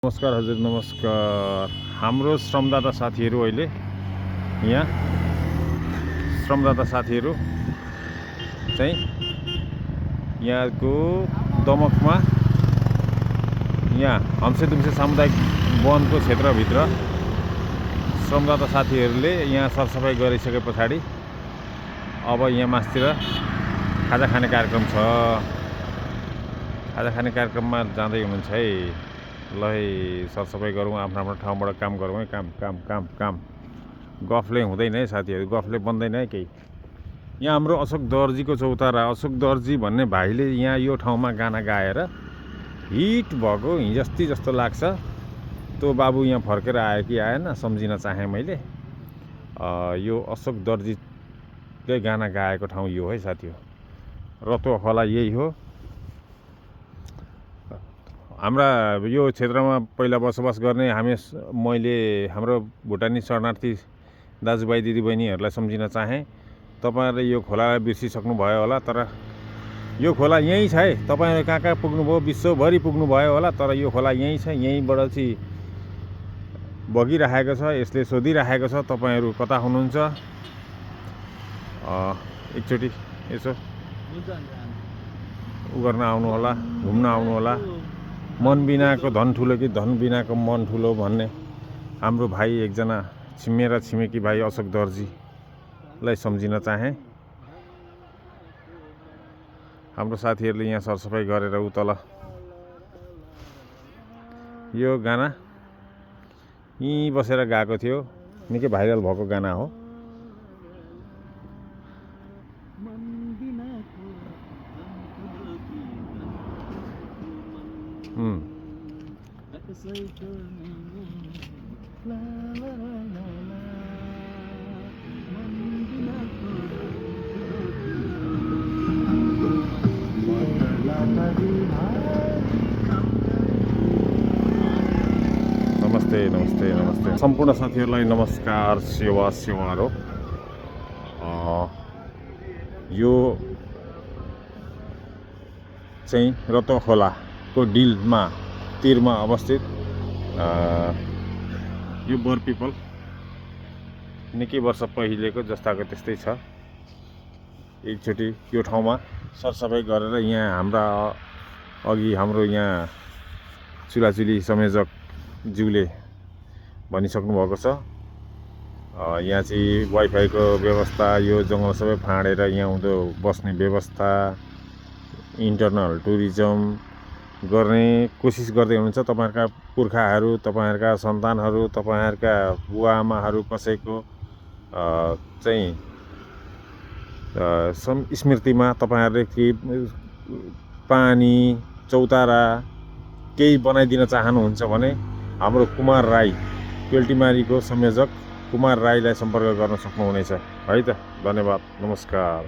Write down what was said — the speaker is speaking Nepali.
नमस्कार हजुर, नमस्कार। हाम्रो श्रमदाता साथीहरू अहिले यहाँ श्रमदाता साथीहरू चाहिँ यहाँको दमकमा यहाँ हम्सेदुम्से सामुदायिक वनको क्षेत्रभित्र श्रमदाता साथीहरूले यहाँ सरसफाई गरिसके पछाडि अब यहाँ मास्तिर खाजा खाने कार्यक्रम छ। खाजा खाने कार्यक्रममा जाँदै हुनुहुन्छ है। ल है, सरसफाई गरौँ, आफ्नो आफ्नो ठाउँबाट काम गरौँ है। काम काम काम काम गफले हुँदैन है साथीहरू, गफले बन्दैन है केही। यहाँ हाम्रो अशोक दर्जीको चौतारा। अशोक दर्जी भन्ने भाइले यहाँ यो ठाउँमा गाना गाएर हिट भएको हिजस्ती जस्तो लाग्छ। त्यो बाबु यहाँ फर्केर आयो कि आएन सम्झिन चाहेँ मैले। यो अशोक दर्जीकै गाना गाएको ठाउँ यो है साथीहरू। रतो खोला यही हो। हाम्रा यो क्षेत्रमा पहिला बसोबास गर्ने मैले हाम्रो भुटानी शरणार्थी दाजुभाइ दिदीबहिनीहरूलाई सम्झिन चाहेँ। तपाईँहरूले यो खोलालाई बिर्सिसक्नु भयो होला, तर यो खोला यहीँ छ है। तपाईँहरू कहाँ कहाँ पुग्नुभयो, विश्वभरि पुग्नुभयो होला, तर यो खोला यहीँ छ। यहीँबाट चाहिँ बगिरहेको छ। यसले सोधिरहेको छ तपाईँहरू कता हुनुहुन्छ। एकचोटि यसो उ गर्न आउनु होला, घुम्न आउनु होला। मन बिनाको धन ठुलो कि धन बिनाको मन ठुलो भन्ने हाम्रो भाइ एकजना मेरा छिमेकी भाइ अशोक दर्जीलाई सम्झिन चाहेँ। हाम्रो साथीहरूले यहाँ सरसफाई गरेर उतल यो गाना यहीँ बसेर गाएको थियो। निकै भाइरल भएको गाना हो। नमस्ते नमस्ते नमस्ते सम्पूर्ण साथीहरूलाई नमस्कार, सेवा सेवारो। यो चाहिँ रतो खोलाको डिलमा तिरमा अवस्थित यो बर पिपल निकै वर्ष पहिलेको जस्ताको त्यस्तै छ। एकचोटि यो ठाउँमा सरसफाई गरेर यहाँ हाम्रो यहाँ चुलाचुली संयोजक ज्यूले भनिसक्नु भएको छ। यहाँ चाहिँ वाइफाईको व्यवस्था, यो जङ्गल सबै फाँडेर यहाँ उँधो बस्ने व्यवस्था, इन्टरनल टुरिज्म गर्ने कोसिस गर्दै हुनुहुन्छ। तपाईँहरूका पुर्खाहरू, तपाईँहरूका सन्तानहरू, तपाईँहरूका बुवा आमाहरू कसैको चाहिँ स्मृतिमा तपाईँहरूले केही पानी चौतारा केही बनाइदिन चाहनुहुन्छ भने हाम्रो कुमार राई, पेल्टीमारीको संयोजक कुमार राईलाई सम्पर्क गर्न सक्नुहुनेछ है त। धन्यवाद, नमस्कार।